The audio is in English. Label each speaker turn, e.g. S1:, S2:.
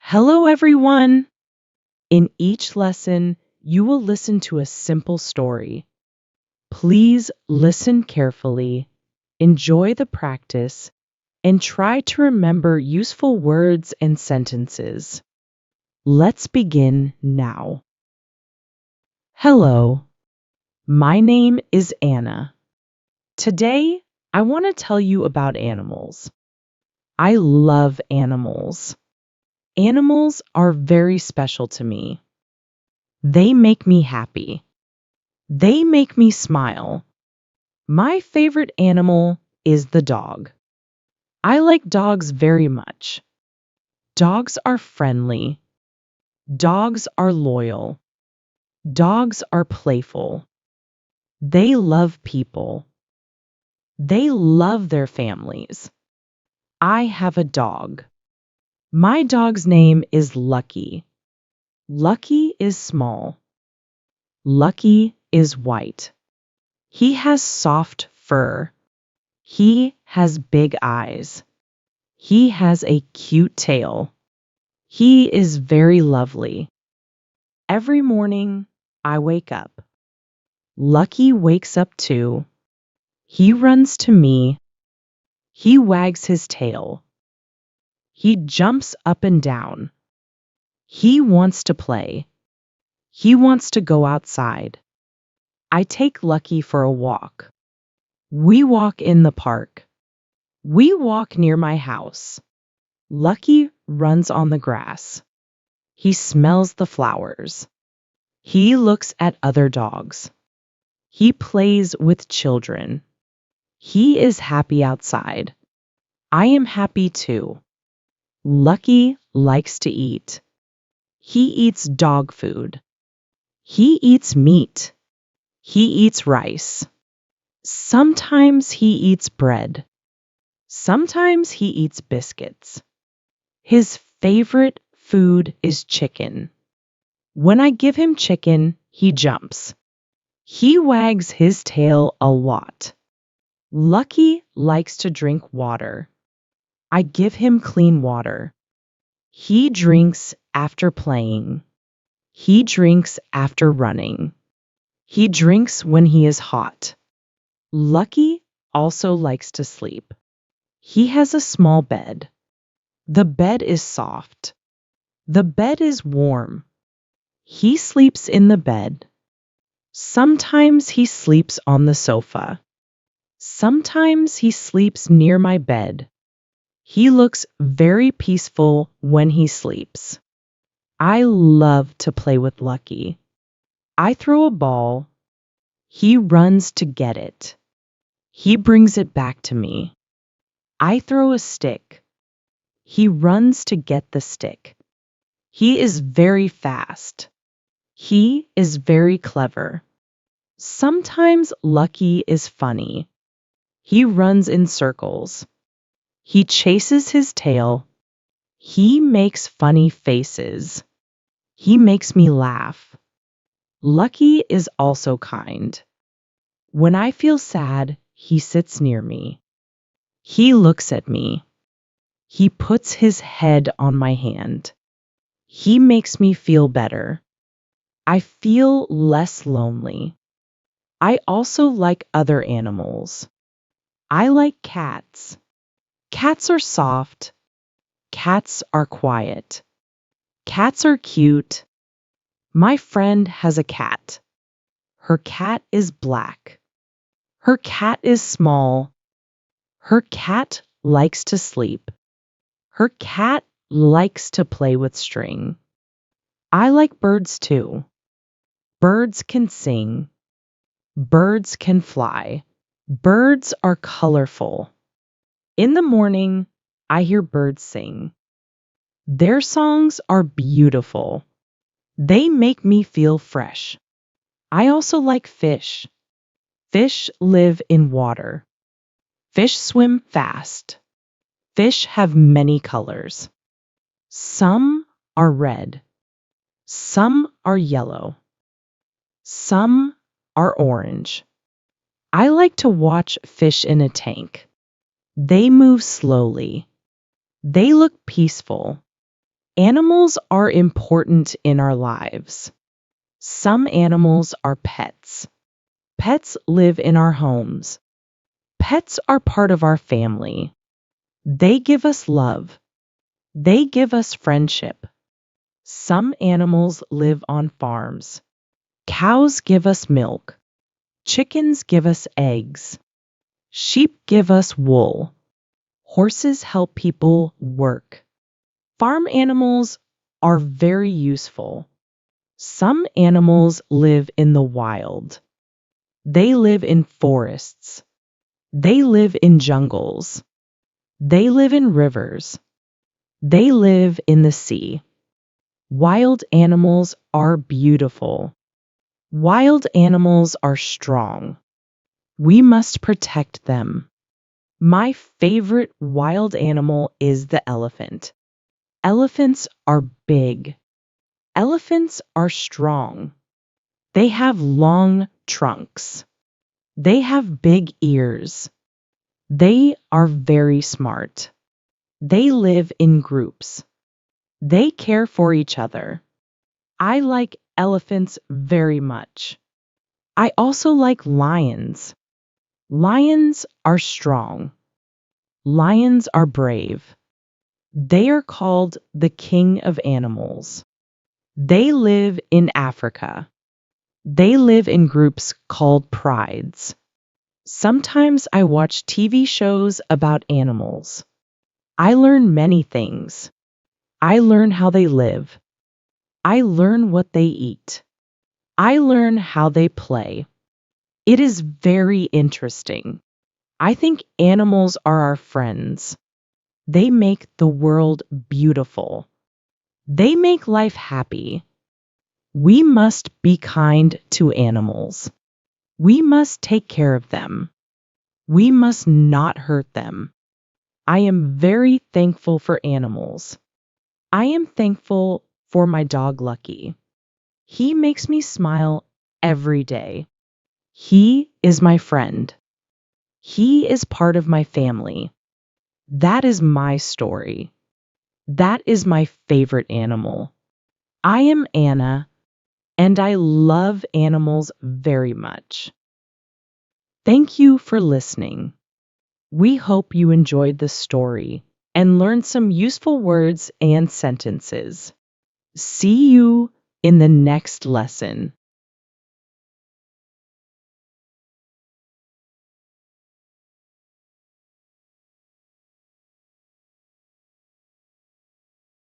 S1: Hello, everyone! In each lesson, you will listen to a simple story. Please listen carefully, enjoy the practice, and try to remember useful words and sentences. Let's begin now. Hello, my name is Anna. Today, I want to tell you about animals. I love animals. Animals are very special to me. They make me happy. They make me smile. My favorite animal is the dog. I like dogs very much. Dogs are friendly. Dogs are loyal. Dogs are playful. They love people. They love their families. I have a dog. My dog's name is Lucky. Lucky is small. Lucky is white. He has soft fur. He has big eyes. He has a cute tail. He is very lovely. Every morning, I wake up. Lucky wakes up too. He runs to me. He wags his tail. He jumps up and down. He wants to play. He wants to go outside. I take Lucky for a walk. We walk in the park. We walk near my house. Lucky runs on the grass. He smells the flowers. He looks at other dogs. He plays with children. He is happy outside. I am happy too. Lucky likes to eat. He eats dog food. He eats meat. He eats rice. Sometimes he eats bread. Sometimes he eats biscuits. His favorite food is chicken. When I give him chicken, he jumps. He wags his tail a lot. Lucky likes to drink water. I give him clean water. He drinks after playing. He drinks after running. He drinks when he is hot. Lucky also likes to sleep. He has a small bed. The bed is soft. The bed is warm. He sleeps in the bed. Sometimes he sleeps on the sofa. Sometimes he sleeps near my bed. He looks very peaceful when he sleeps. I love to play with Lucky. I throw a ball. He runs to get it. He brings it back to me. I throw a stick. He runs to get the stick. He is very fast. He is very clever. Sometimes Lucky is funny. He runs in circles. He chases his tail. He makes funny faces. He makes me laugh. Lucky is also kind. When I feel sad, he sits near me. He looks at me. He puts his head on my hand. He makes me feel better. I feel less lonely. I also like other animals. I like cats. Cats are soft. Cats are quiet. Cats are cute. My friend has a cat. Her cat is black. Her cat is small. Her cat likes to sleep. Her cat likes to play with string. I like birds too. Birds can sing. Birds can fly. Birds are colorful. In the morning, I hear birds sing. Their songs are beautiful. They make me feel fresh. I also like fish. Fish live in water. Fish swim fast. Fish have many colors. Some are red. Some are yellow. Some are orange. I like to watch fish in a tank. They move slowly. They look peaceful. Animals are important in our lives. Some animals are pets. Pets live in our homes. Pets are part of our family. They give us love. They give us friendship. Some animals live on farms. Cows give us milk. Chickens give us eggs. Sheep give us wool. Horses help people work. Farm animals are very useful. Some animals live in the wild. They live in forests. They live in jungles. They live in rivers. They live in the sea. Wild animals are beautiful. Wild animals are strong. We must protect them. My favorite wild animal is the elephant. Elephants are big. Elephants are strong. They have long trunks. They have big ears. They are very smart. They live in groups. They care for each other. I like elephants very much. I also like lions. Lions are strong. Lions are brave. They are called the king of animals. They live in Africa. They live in groups called prides. Sometimes I watch TV shows about animals. I learn many things. I learn how they live. I learn what they eat. I learn how they play. It is very interesting. I think animals are our friends. They make the world beautiful. They make life happy. We must be kind to animals. We must take care of them. We must not hurt them. I am very thankful for animals. I am thankful for my dog Lucky. He makes me smile every day. He is my friend. He is part of my family. That is my story. That is my favorite animal. I am Anna, and I love animals very much. Thank you for listening. We hope you enjoyed the story and learned some useful words and sentences. See you in the next lesson.